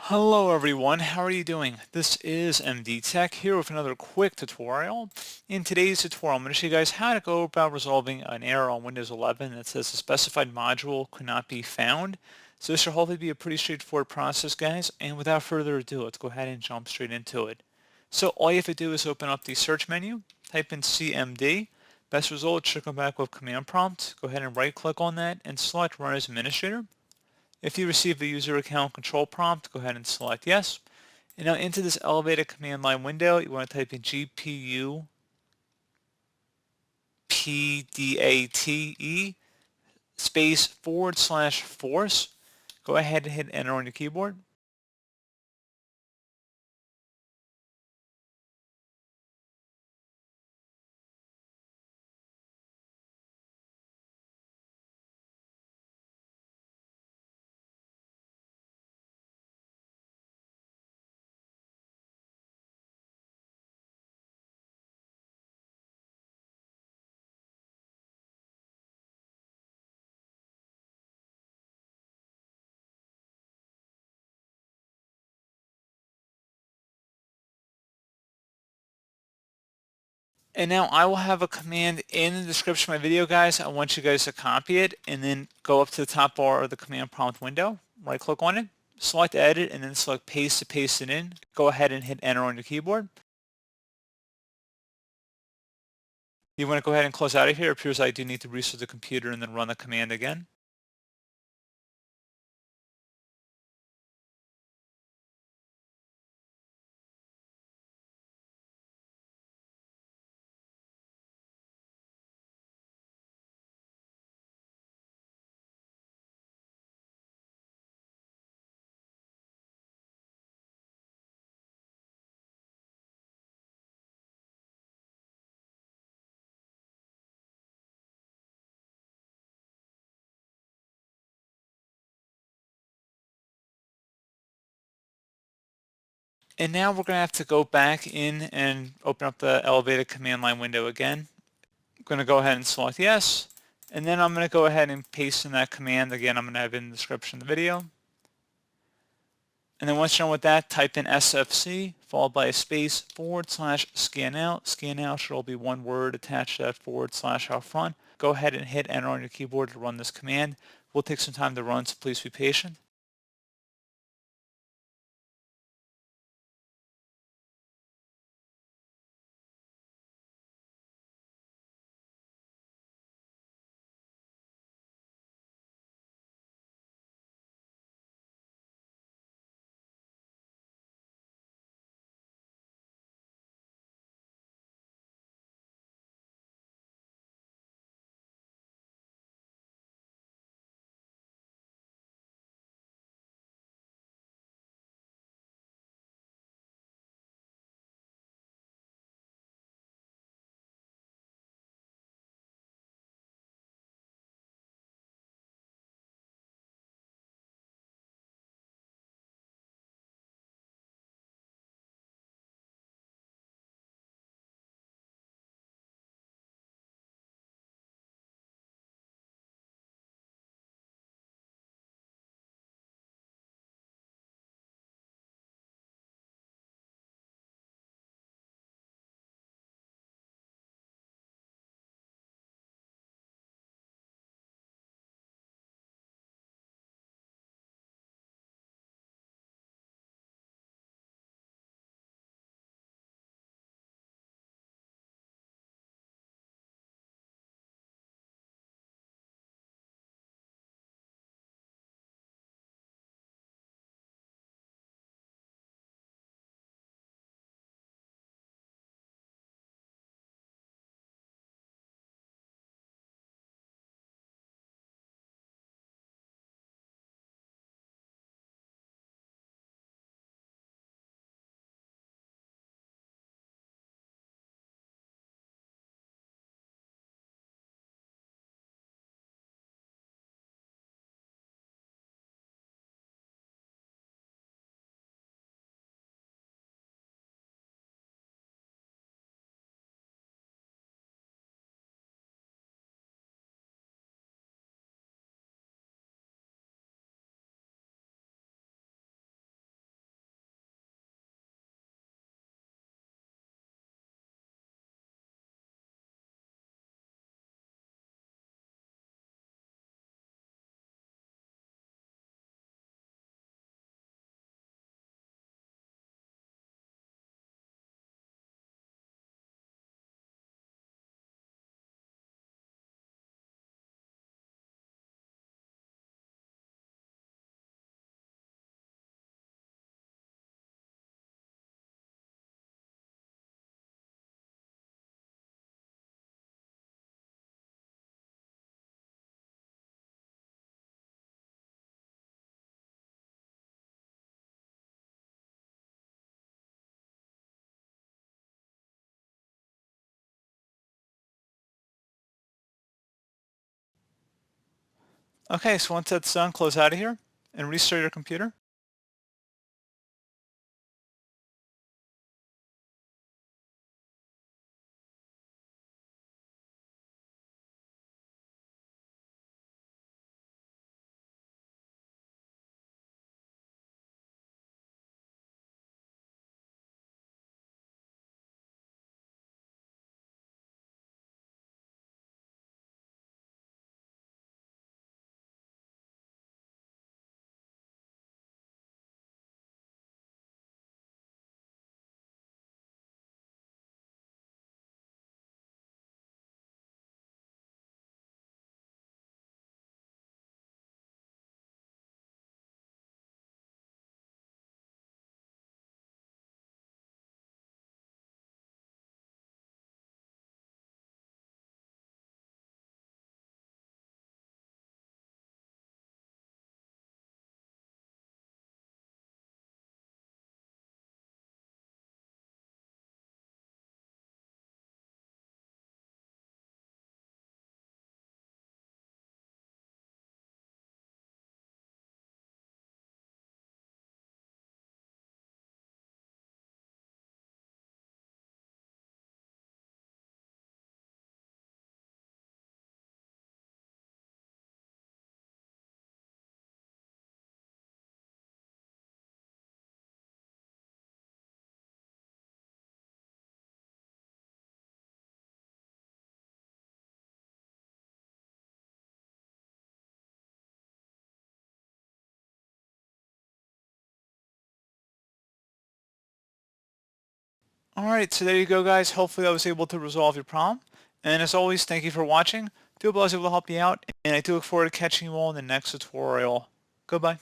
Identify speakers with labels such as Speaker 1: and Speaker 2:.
Speaker 1: Hello everyone, how are you doing? This is MD Tech here with another quick tutorial. In today's tutorial, I'm going to show you guys how to go about resolving an error on Windows 11 that says the specified module could not be found. So this should hopefully be a pretty straightforward process, guys, and without further ado, let's go ahead and jump straight into it. So all you have to do is open up the search menu, type in CMD. Best result should come back with command prompt. Go ahead and right click on that and select Run as Administrator. If you receive the user account control prompt, go ahead and select yes. And now into this elevated command line window, you want to type in GPU PDATE space / force. Go ahead and hit enter on your keyboard. And now I will have a command in the description of my video, guys. I want you guys to copy it and then go up to the top bar of the command prompt window, right click on it, select edit, and then select paste to paste it in. Go ahead and hit enter on your keyboard. You want to go ahead and close out of here. It appears I do need to restart the computer and then run the command again. And now we're going to have to go back in and open up the elevated command line window again. I'm going to go ahead and select yes. And then I'm going to go ahead and paste in that command. Again, I'm going to have it in the description of the video. And then once you're done with that, type in SFC followed by a space / scan out. Scan out should all be one word attached to that / out front. Go ahead and hit enter on your keyboard to run this command. We'll take some time to run, so please be patient. Okay, so once that's done, close out of here and restart your computer. All right, so there you go, guys. Hopefully I was able to resolve your problem. And as always, thank you for watching. Do hope I was able to help you out, and I do look forward to catching you all in the next tutorial. Goodbye.